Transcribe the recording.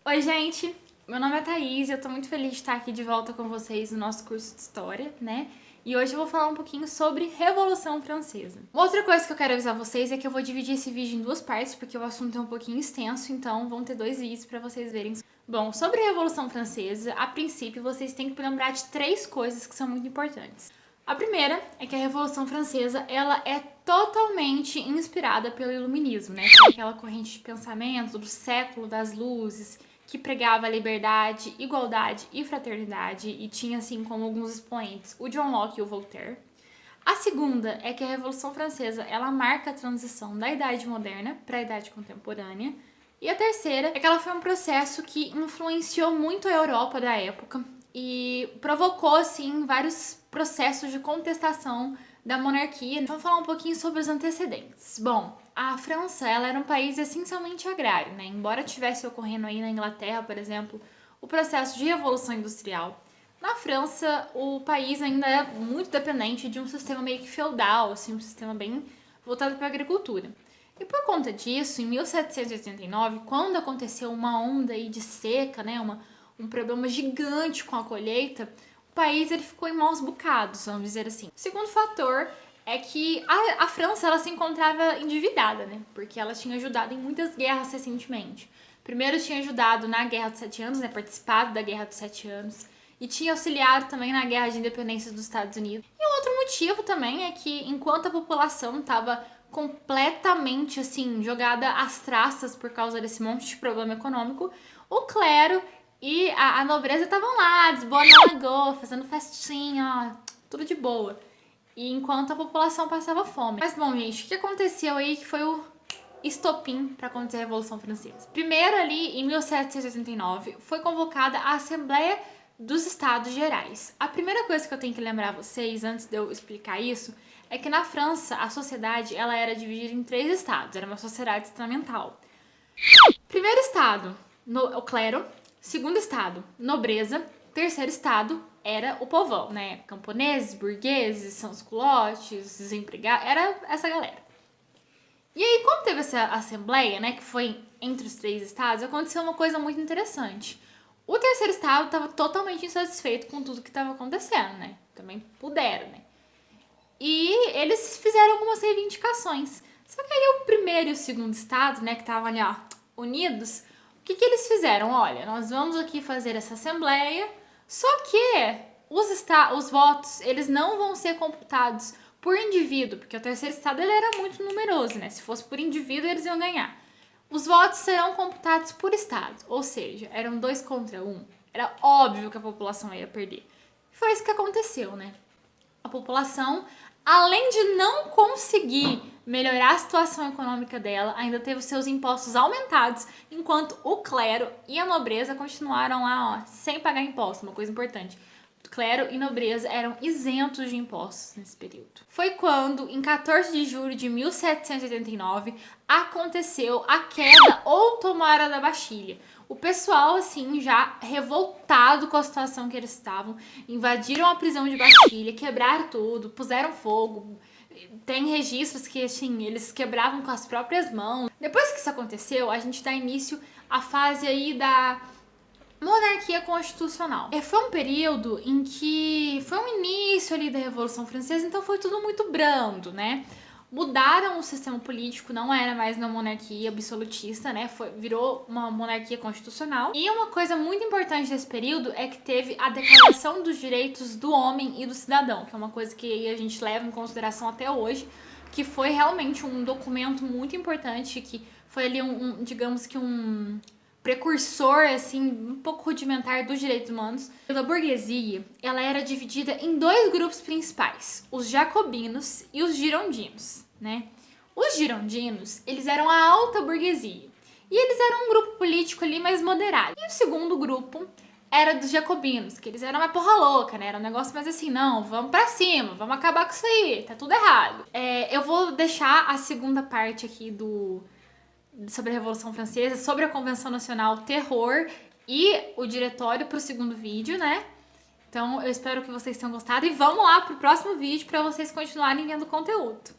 Oi, gente! Meu nome é Thaís e eu tô muito feliz de estar aqui de volta com vocês no nosso curso de História, né? E hoje eu vou falar um pouquinho sobre Revolução Francesa. Outra coisa que eu quero avisar vocês é que eu vou dividir esse vídeo em duas partes, porque o assunto é um pouquinho extenso, então vão ter dois vídeos pra vocês verem. Bom, sobre a Revolução Francesa, a princípio vocês têm que lembrar de três coisas que são muito importantes. A primeira é que a Revolução Francesa, ela é totalmente inspirada pelo Iluminismo, né? Que é aquela corrente de pensamento do século das luzes, que pregava liberdade, igualdade e fraternidade, e tinha, assim, como alguns expoentes, o John Locke e o Voltaire. A segunda é que a Revolução Francesa, ela marca a transição da Idade Moderna para a Idade Contemporânea. E a terceira é que ela foi um processo que influenciou muito a Europa da época e provocou, assim, vários processos de contestação da monarquia. Vamos falar um pouquinho sobre os antecedentes. Bom, a França, ela era um país essencialmente agrário, né? Embora tivesse ocorrendo aí na Inglaterra, por exemplo, o processo de revolução industrial. Na França, o país ainda é muito dependente de um sistema meio que feudal, assim, um sistema bem voltado para a agricultura. E por conta disso, em 1789, quando aconteceu uma onda aí de seca, né, um problema gigante com a colheita, o país ele ficou em maus bocados, vamos dizer assim. O segundo fator é que a França ela se encontrava endividada, né, porque ela tinha ajudado em muitas guerras recentemente. Primeiro tinha ajudado na Guerra dos Sete Anos, né, participado da Guerra dos Sete Anos, e tinha auxiliado também na Guerra de Independência dos Estados Unidos. E um outro motivo também é que enquanto a população estava completamente, assim, jogada às traças por causa desse monte de problema econômico, o clero e a nobreza estavam lá, desboando na lagoa, fazendo festinha, ó, tudo de boa. E enquanto a população passava fome. Mas bom, gente, o que aconteceu aí que foi o estopim para acontecer a Revolução Francesa? Primeiro ali, em 1789, foi convocada a Assembleia dos Estados Gerais. A primeira coisa que eu tenho que lembrar vocês, antes de eu explicar isso, é que na França a sociedade ela era dividida em três estados, era uma sociedade estamental. Primeiro estado, o clero. Segundo estado, nobreza. Terceiro estado era o povão, né? Camponeses, burgueses, sans-culottes, desempregados, era essa galera. E aí, quando teve essa assembleia, né, que foi entre os três estados, aconteceu uma coisa muito interessante. O terceiro estado estava totalmente insatisfeito com tudo que estava acontecendo, né? Também puderam, né? E eles fizeram algumas reivindicações. Só que aí o primeiro e o segundo estado, né, que estavam ali, ó, unidos, o que eles fizeram? Olha, nós vamos aqui fazer essa assembleia, só que os votos, eles não vão ser computados por indivíduo, porque o terceiro estado ele era muito numeroso, né? Se fosse por indivíduo, eles iam ganhar. Os votos serão computados por estado, ou seja, eram 2 contra 1. Era óbvio que a população ia perder. Foi isso que aconteceu, né? A população, além de não conseguir melhorar a situação econômica dela, ainda teve os seus impostos aumentados, enquanto o clero e a nobreza continuaram lá, ó, sem pagar imposto, uma coisa importante. Clero e nobreza eram isentos de impostos nesse período. Foi quando, em 14 de julho de 1789, aconteceu a queda ou tomada da Bastilha. O pessoal, assim, já revoltado com a situação que eles estavam, invadiram a prisão de Bastilha, quebraram tudo, puseram fogo. Tem registros que, assim, eles quebravam com as próprias mãos. Depois que isso aconteceu, a gente dá início à fase aí da monarquia constitucional. Foi um período em que foi um início ali da Revolução Francesa, então foi tudo muito brando, né? Mudaram o sistema político, não era mais uma monarquia absolutista, né? Virou uma monarquia constitucional. E uma coisa muito importante desse período é que teve a Declaração dos Direitos do Homem e do Cidadão, que é uma coisa que a gente leva em consideração até hoje, que foi realmente um documento muito importante, que foi ali digamos que um precursor, assim, um pouco rudimentar dos direitos humanos. A burguesia, ela era dividida em 2 grupos principais, os jacobinos e os girondinos, né? Os girondinos, eles eram a alta burguesia, e eles eram um grupo político ali mais moderado. E o segundo grupo era dos jacobinos, que eles eram uma porra louca, né? Era um negócio mais assim, não, vamos pra cima, vamos acabar com isso aí, tá tudo errado. Eu vou deixar a segunda parte aqui sobre a Revolução Francesa, sobre a Convenção Nacional, terror e o diretório para o segundo vídeo, né? Então eu espero que vocês tenham gostado e vamos lá pro próximo vídeo para vocês continuarem vendo o conteúdo.